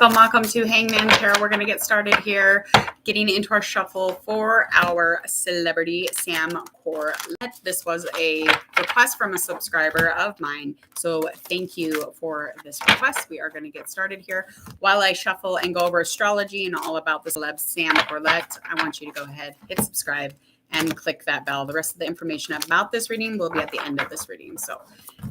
Welcome to Hangman Tarot. We're going to get started here, getting into our shuffle for our celebrity, Sam Corlett. This was a request from a subscriber of mine, so thank you for this request. We are going to get started here. While I shuffle and go over astrology and all about the celeb Sam Corlett, I want you to go ahead, hit subscribe, and click that bell. The rest of the information about this reading will be at the end of this reading, so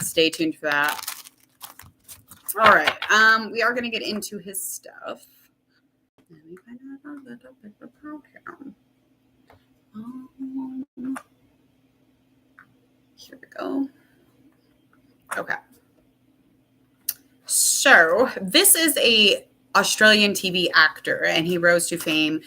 stay tuned for that. All right, we are going to get into his stuff. Let me find out a little bit about him. Here we go. Okay. So this is a Australian TV actor, and he rose to fame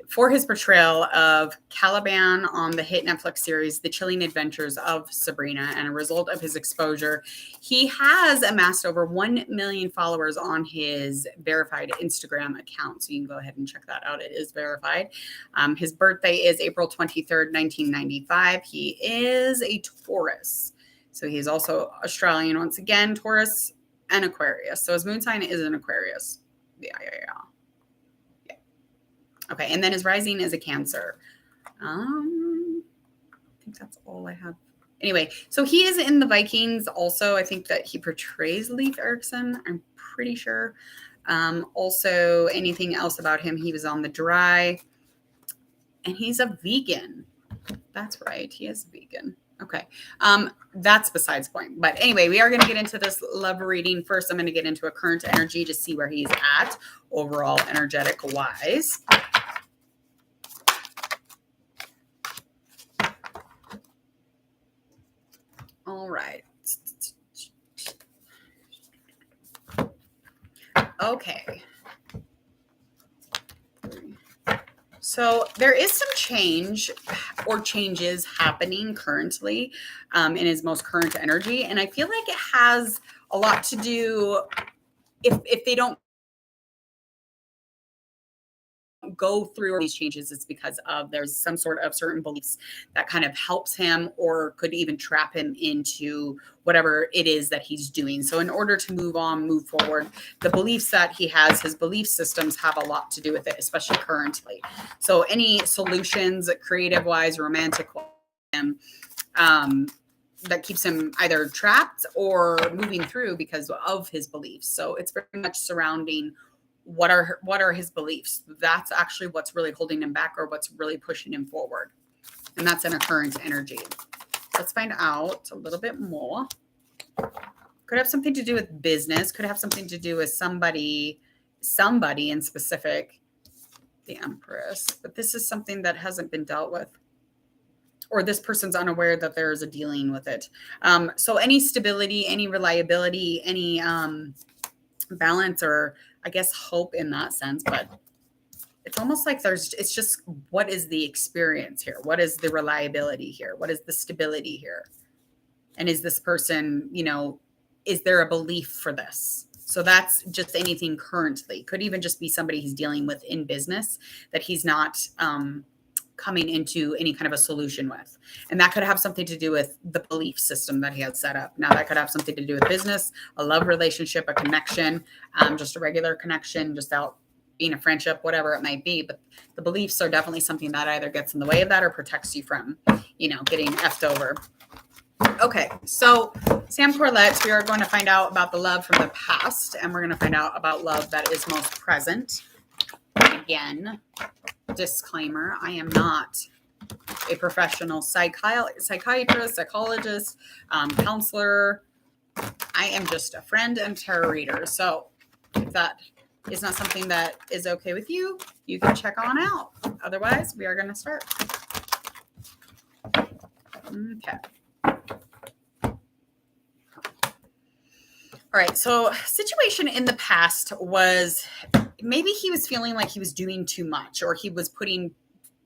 for his portrayal of Caliban on the hit Netflix series The Chilling Adventures of Sabrina. And a result of his exposure, he has amassed over 1 million followers on his verified Instagram account. So you can go ahead and check that out. It is verified. His birthday is April 23rd, 1995. He is a Taurus. So he's also Australian once again, Taurus and Aquarius. So his moon sign is an Aquarius. Yeah. Okay, and then his rising is a Cancer. I think that's all I have. Anyway, so he is in the Vikings also. I think that he portrays Leif Erikson, I'm pretty sure. Also, anything else about him, he was on The Dry. And he's a vegan. That's right, he is vegan. Okay, that's besides the point. But anyway, we are going to get into this love reading. First, I'm going to get into a current energy to see where he's at overall energetic-wise. All right. Okay. So there is some change or changes happening currently in his most current energy. And I feel like it has a lot to do if they don't go through these changes, it's because of there's some sort of certain beliefs that kind of helps him or could even trap him into whatever it is that he's doing. So in order to move forward, the beliefs that he has, his belief systems have a lot to do with it, especially currently. So any solutions, creative wise, romantic that keeps him either trapped or moving through because of his beliefs. So it's very much surrounding what are his beliefs. That's actually what's really holding him back or what's really pushing him forward. And that's in a current energy. Let's find out a little bit more. Could have something to do with business. Could have something to do with somebody in specific. The Empress. But this is something that hasn't been dealt with. Or this person's unaware that there's a dealing with it. So any stability, any reliability, any balance or I guess hope in that sense, but it's almost like it's just, what is the experience here? What is the reliability here? What is the stability here? And is this person, is there a belief for this? So that's just anything currently. Could even just be somebody he's dealing with in business that he's not coming into any kind of a solution with. And that could have something to do with the belief system that he has set up. Now that could have something to do with business, a love relationship, a connection, just a regular connection, just out being a friendship, whatever it might be. But the beliefs are definitely something that either gets in the way of that or protects you from, getting effed over. Okay, so Sam Corlett, we are going to find out about the love from the past, and we're going to find out about love that is most present. Again, disclaimer, I am not a professional psychiatrist, psychologist, counselor. I am just a friend and tarot reader. So if that is not something that is okay with you, you can check on out. Otherwise, we are going to start. Okay. All right, so situation in the past was maybe he was feeling like he was doing too much, or he was putting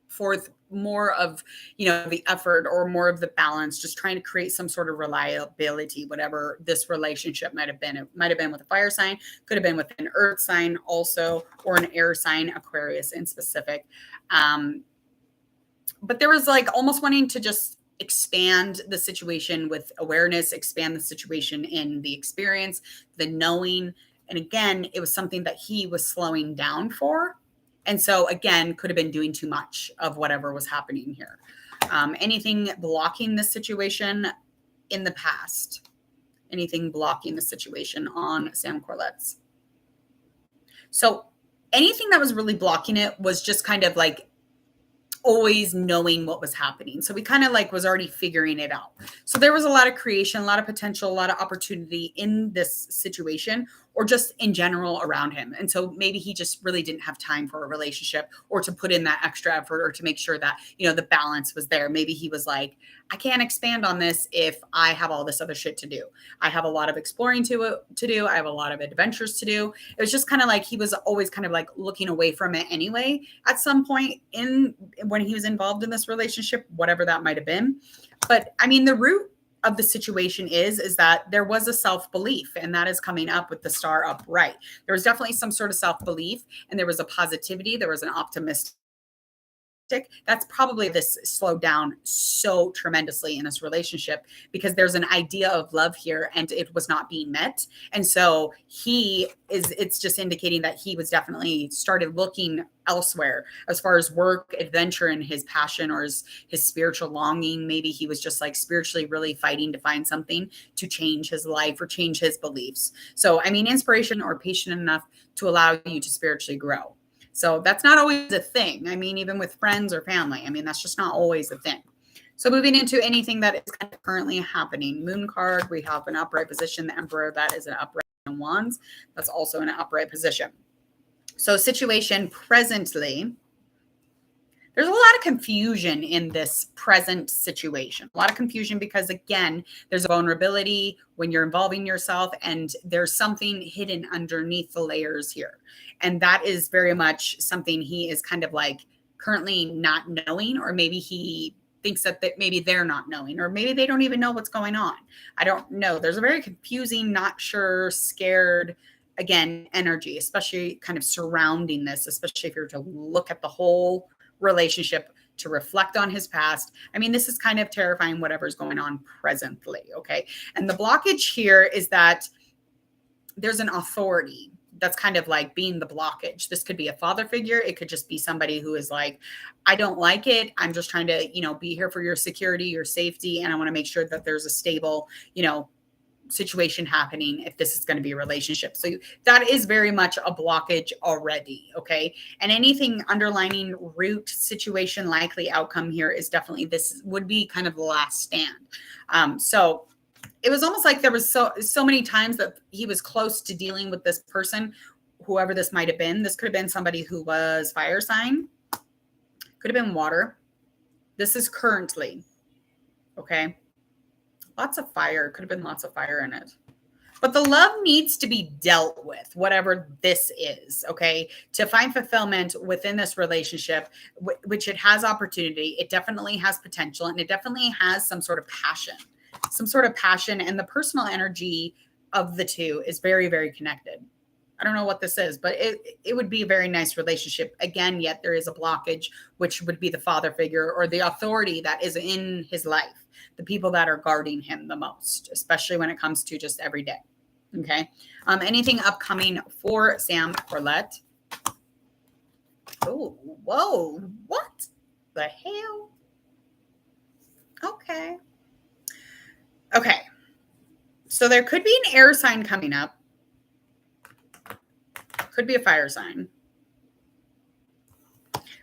forth more of, the effort or more of the balance, just trying to create some sort of reliability, whatever this relationship might have been. It might have been with a fire sign, could have been with an earth sign also, or an air sign, Aquarius in specific. But there was like almost wanting to just expand the situation with awareness, expand the situation in the experience, the knowing, And again, it was something that he was slowing down for. And so again, could have been doing too much of whatever was happening here. Anything blocking this situation in the past? Anything blocking the situation on Sam Corlett's? So anything that was really blocking it was just kind of like always knowing what was happening. So we kind of like was already figuring it out. So there was a lot of creation, a lot of potential, a lot of opportunity in this situation, or just in general around him. And so maybe he just really didn't have time for a relationship, or to put in that extra effort, or to make sure that, you know, the balance was there. Maybe he was like, I can't expand on this if I have all this other shit to do. I have a lot of exploring to do. I have a lot of adventures to do. It was just kind of like he was always kind of like looking away from it anyway at some point in when he was involved in this relationship, whatever that might have been. But I mean, the root of the situation is that there was a self-belief, and that is coming up with the star upright. There was definitely some sort of self-belief, and there was a positivity. There was an optimistic. That's probably this slowed down so tremendously in this relationship, because there's an idea of love here and it was not being met. And so it's just indicating that he was definitely started looking elsewhere as far as work, adventure, and his passion, or his spiritual longing. Maybe he was just like spiritually really fighting to find something to change his life or change his beliefs. So, I mean, inspiration or patient enough to allow you to spiritually grow. So that's not always a thing. I mean, even with friends or family, I mean, that's just not always a thing. So moving into anything that is kind of currently happening. Moon card, we have an upright position. The Emperor, that is an upright in wands. That's also in an upright position. So situation presently, there's a lot of confusion in this present situation. A lot of confusion because, again, there's a vulnerability when you're involving yourself, and there's something hidden underneath the layers here. And that is very much something he is kind of like currently not knowing, or maybe he thinks that maybe they're not knowing, or maybe they don't even know what's going on. I don't know. There's a very confusing, not sure, scared, again, energy, especially kind of surrounding this, especially if you're to look at the whole relationship, to reflect on his past. I mean, this is kind of terrifying, whatever's going on presently. Okay. And the blockage here is that there's an authority that's kind of like being the blockage. This could be a father figure. It could just be somebody who is like, I don't like it. I'm just trying to, you know, be here for your security, your safety. And I want to make sure that there's a stable, you know, situation happening if this is going to be a relationship. So that is very much a blockage already. Okay. And anything underlining root situation, likely outcome here is definitely, this would be kind of the last stand. So it was almost like there was so many times that he was close to dealing with this person, whoever this might have been. This could have been somebody who was fire sign, could have been water. This is currently, okay. Lots of fire. Could have been lots of fire in it. But the love needs to be dealt with, whatever this is, okay? To find fulfillment within this relationship, which it has opportunity, it definitely has potential, and it definitely has some sort of passion. And the personal energy of the two is very, very connected. I don't know what this is, but it would be a very nice relationship. Again, yet there is a blockage, which would be the father figure or the authority that is in his life, the people that are guarding him the most, especially when it comes to just every day. Okay. Anything upcoming for Sam Corlett? Oh, whoa. What the hell? Okay. Okay. So there could be an air sign coming up. Could be a fire sign.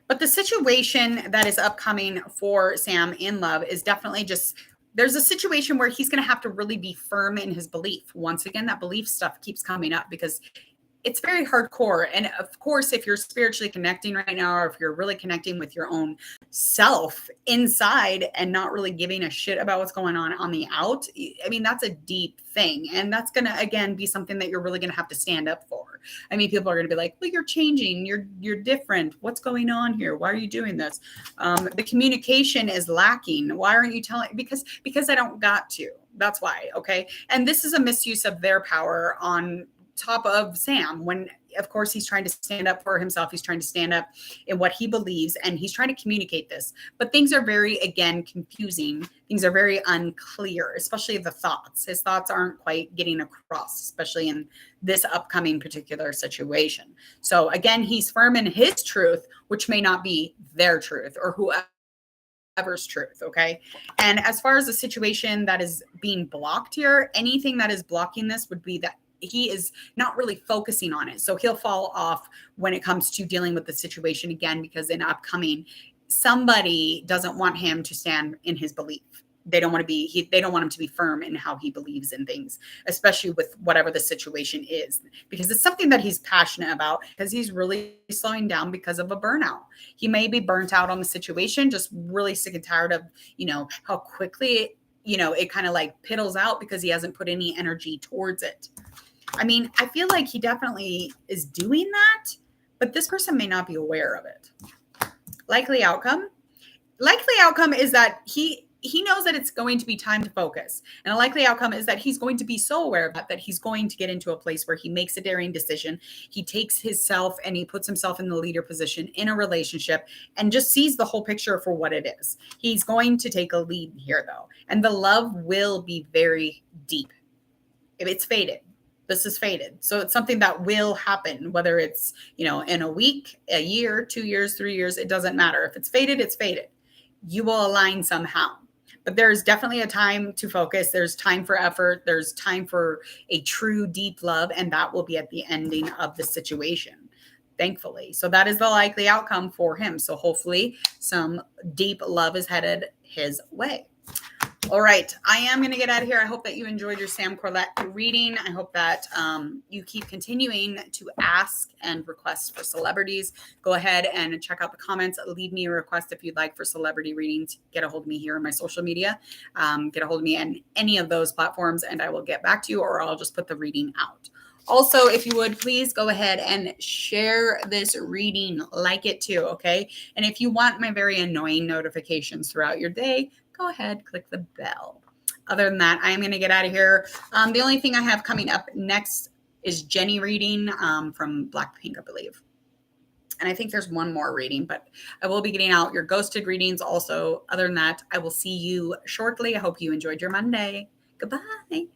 But the situation that is upcoming for Sam in love is definitely just, there's a situation where he's going to have to really be firm in his belief. Once again, that belief stuff keeps coming up because it's very hardcore. And of course, if you're spiritually connecting right now, or if you're really connecting with your own self inside and not really giving a shit about what's going on the out, I mean, that's a deep thing. And that's going to, again, be something that you're really going to have to stand up for. I mean, people are going to be like, well, you're changing. You're different. What's going on here? Why are you doing this? The communication is lacking. Why aren't you telling? Because I don't got to. That's why. Okay. And this is a misuse of their power on top of Sam when, of course, he's trying to stand up for himself. He's trying to stand up in what he believes, and he's trying to communicate this. But things are very, again, confusing. Things are very unclear, especially the thoughts. His thoughts aren't quite getting across, especially in this upcoming particular situation. So again, he's firm in his truth, which may not be their truth or whoever's truth. Okay. And as far as the situation that is being blocked here, anything that is blocking this would be that he is not really focusing on it. So he'll fall off when it comes to dealing with the situation again, because in upcoming, somebody doesn't want him to stand in his belief. They don't want to be, they don't want him to be firm in how he believes in things, especially with whatever the situation is, because it's something that he's passionate about, because he's really slowing down because of a burnout. He may be burnt out on the situation, just really sick and tired of, how quickly, it kind of like piddles out because he hasn't put any energy towards it. I mean, I feel like he definitely is doing that, but this person may not be aware of it. Likely outcome is that he knows that it's going to be time to focus. And a likely outcome is that he's going to be so aware of that he's going to get into a place where he makes a daring decision. He takes himself and he puts himself in the leader position in a relationship and just sees the whole picture for what it is. He's going to take a lead here, though. And the love will be very deep. If it's fated. This is fated. So it's something that will happen, whether it's, in a week, a year, 2 years, 3 years, it doesn't matter. If it's fated, it's fated. You will align somehow. But there's definitely a time to focus. There's time for effort. There's time for a true deep love. And that will be at the ending of the situation, thankfully. So that is the likely outcome for him. So hopefully some deep love is headed his way. All right. I am going to get out of here. I hope that you enjoyed your Sam Corlett reading. I hope that you keep continuing to ask and request for celebrities. Go ahead and check out the comments. Leave me a request if you'd like for celebrity readings. Get a hold of me here on my social media. Get a hold of me on any of those platforms, and I will get back to you, or I'll just put the reading out. Also, if you would, please go ahead and share this reading, like it too, okay? And if you want my very annoying notifications throughout your day, go ahead, click the bell. Other than that, I am going to get out of here. The only thing I have coming up next is Jenny reading from Blackpink, I believe. And I think there's one more reading, but I will be getting out your ghosted readings also. Other than that, I will see you shortly. I hope you enjoyed your Monday. Goodbye.